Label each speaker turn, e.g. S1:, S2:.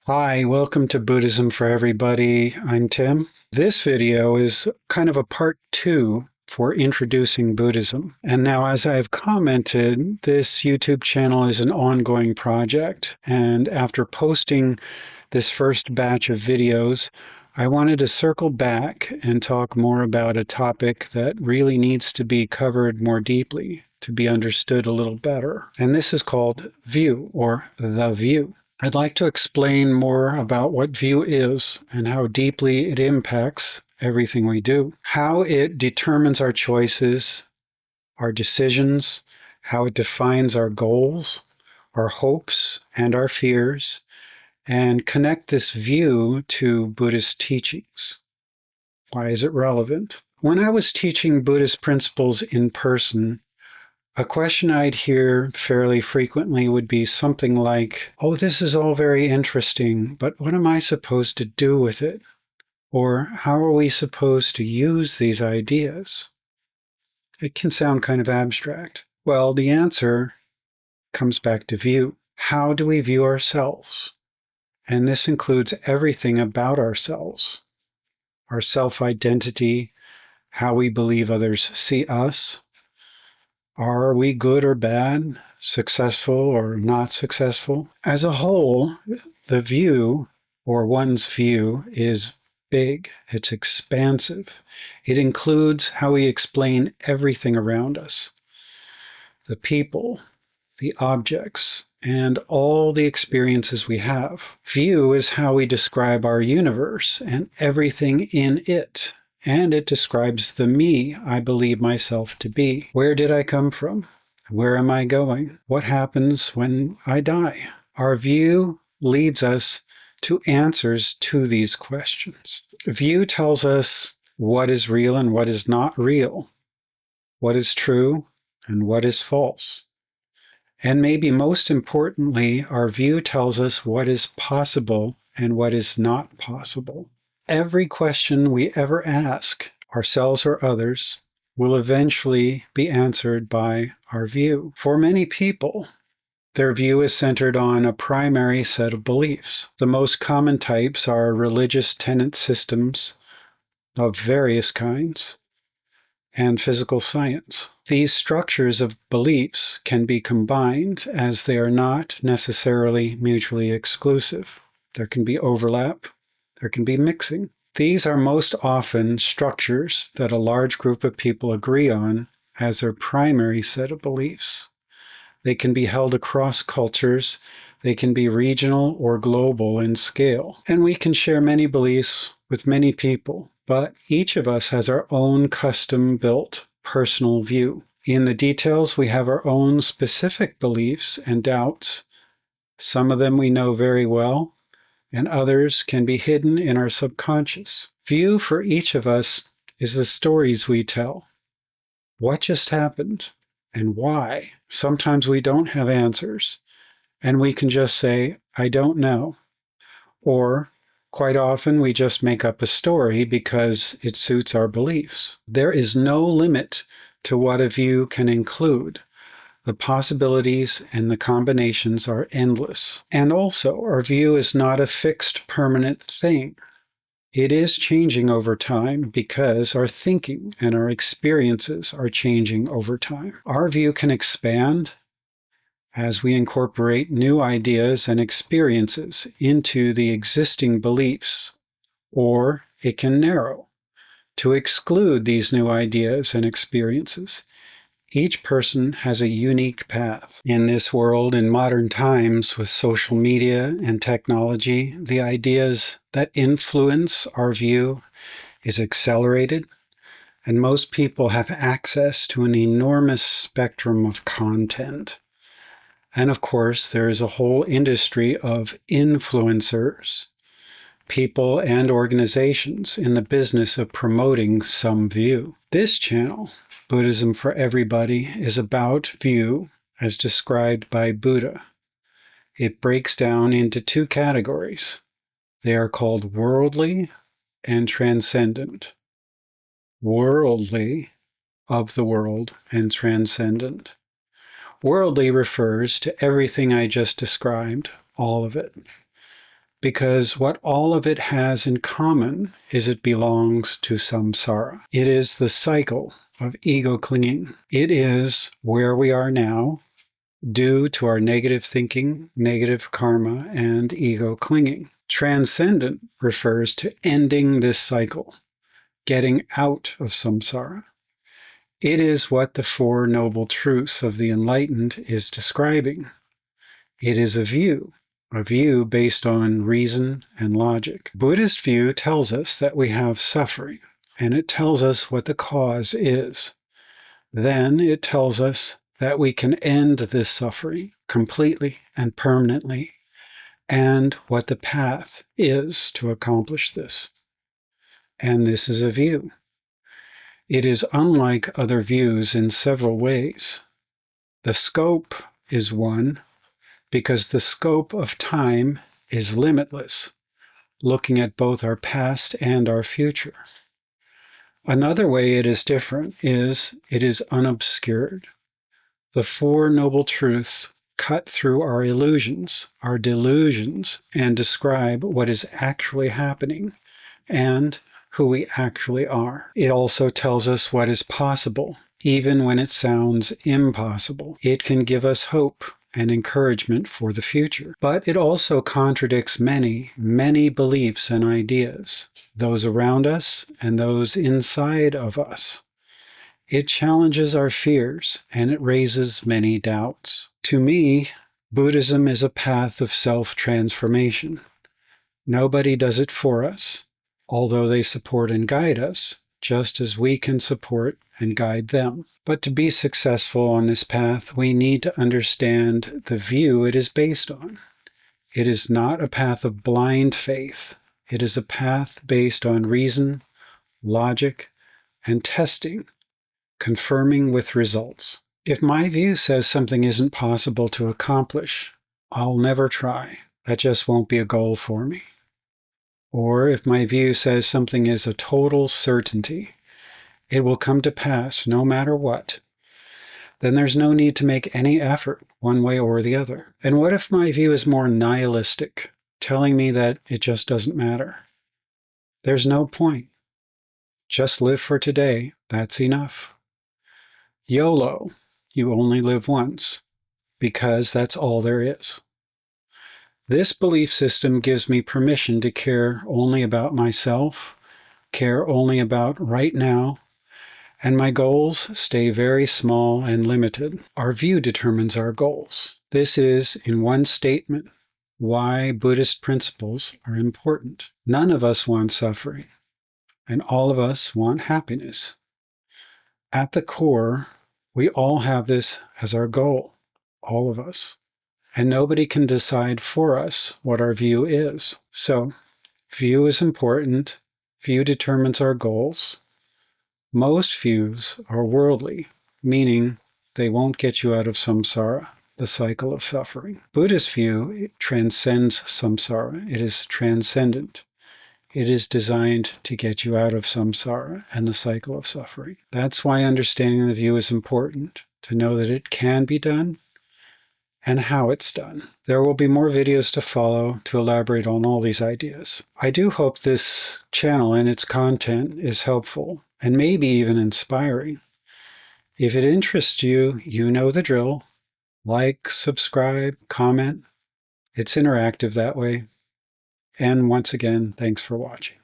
S1: Hi, welcome to Buddhism for Everybody. I'm Tim. This video is kind of a part two for introducing Buddhism. And now, as I've commented, this YouTube channel is an ongoing project. And after posting this first batch of videos, I wanted to circle back and talk more about a topic that really needs to be covered more deeply to be understood a little better. And this is called view, or the view. I'd like to explain more about what view is and how deeply it impacts everything we do, how it determines our choices, our decisions, how it defines our goals, our hopes, and our fears, and connect this view to Buddhist teachings. Why is it relevant? When I was teaching Buddhist principles in person, a question I'd hear fairly frequently would be something like, "Oh, this is all very interesting, but what am I supposed to do with it? Or how are we supposed to use these ideas?" It can sound kind of abstract. Well, the answer comes back to view. How do we view ourselves? And this includes everything about ourselves, our self-identity, how we believe others see us. Are we good or bad, successful or not successful? As a whole, the view, or one's view, is big. It's expansive. It includes how we explain everything around us, the people, the objects, and all the experiences we have. View is how we describe our universe and everything in it. And it describes the me I believe myself to be. Where did I come from? Where am I going? What happens when I die? Our view leads us to answers to these questions. View tells us what is real and what is not real, what is true and what is false. And maybe most importantly, our view tells us what is possible and what is not possible. Every question we ever ask, ourselves or others, will eventually be answered by our view. For many people, their view is centered on a primary set of beliefs. The most common types are religious tenet systems of various kinds and physical science. These structures of beliefs can be combined as they are not necessarily mutually exclusive. There can be overlap, there can be mixing. These are most often structures that a large group of people agree on as their primary set of beliefs. They can be held across cultures, they can be regional or global in scale, and we can share many beliefs with many people. But each of us has our own custom-built personal view. In the details, we have our own specific beliefs and doubts. Some of them we know very well, and others can be hidden in our subconscious. View for each of us is the stories we tell. What just happened and why? Sometimes we don't have answers, and we can just say, "I don't know." Or quite often, we just make up a story because it suits our beliefs. There is no limit to what a view can include. The possibilities and the combinations are endless. And also, our view is not a fixed, permanent thing. It is changing over time because our thinking and our experiences are changing over time. Our view can expand as we incorporate new ideas and experiences into the existing beliefs, or it can narrow to exclude these new ideas and experiences. Each person has a unique path. In this world, in modern times, with social media and technology, the ideas that influence our view is accelerated, and most people have access to an enormous spectrum of content. And of course, there is a whole industry of influencers, people and organizations in the business of promoting some view. This channel, Buddhism for Everybody, is about view as described by Buddha. It breaks down into two categories. They are called worldly and transcendent. Worldly, of the world, and transcendent. Worldly refers to everything I just described, all of it. because what all of it has in common is it belongs to samsara. It is the cycle of ego clinging. It is where we are now due to our negative thinking, negative karma, and ego clinging. Transcendent refers to ending this cycle, getting out of samsara. It is what the Four Noble Truths of the Enlightened is describing. It is a view based on reason and logic. Buddhist view tells us that we have suffering, and it tells us what the cause is. Then it tells us that we can end this suffering completely and permanently, and what the path is to accomplish this. And this is a view. It is unlike other views in several ways. The scope is one, because the scope of time is limitless, looking at both our past and our future. Another way it is different is it is unobscured. The Four Noble Truths cut through our illusions, our delusions, and describe what is actually happening and who we actually are. It also tells us what is possible, even when it sounds impossible. It can give us hope and encouragement for the future. But it also contradicts many, many beliefs and ideas, those around us and those inside of us. It challenges our fears and it raises many doubts. To me, Buddhism is a path of self-transformation. Nobody does it for us, although they support and guide us, just as we can support and guide them. But to be successful on this path, we need to understand the view it is based on. It is not a path of blind faith. It is a path based on reason, logic, and testing, confirming with results. If my view says something isn't possible to accomplish, I'll never try. That just won't be a goal for me. Or if my view says something is a total certainty, it will come to pass no matter what, then there's no need to make any effort one way or the other. And what if my view is more nihilistic, telling me that it just doesn't matter? There's no point. Just live for today. That's enough. YOLO, you only live once, because that's all there is. This belief system gives me permission to care only about myself, care only about right now, and my goals stay very small and limited. Our view determines our goals. This is, in one statement, why Buddhist principles are important. None of us want suffering, and all of us want happiness. At the core, we all have this as our goal, all of us. And nobody can decide for us what our view is. So, view is important. View determines our goals. Most views are worldly, meaning they won't get you out of samsara, the cycle of suffering. Buddhist view transcends samsara. It is transcendent. It is designed to get you out of samsara and the cycle of suffering. That's why understanding the view is important, to know that it can be done and how it's done. There will be more videos to follow to elaborate on all these ideas. I do hope this channel and its content is helpful and maybe even inspiring. If it interests you, you know the drill. Like, subscribe, comment. It's interactive that way. And once again, thanks for watching.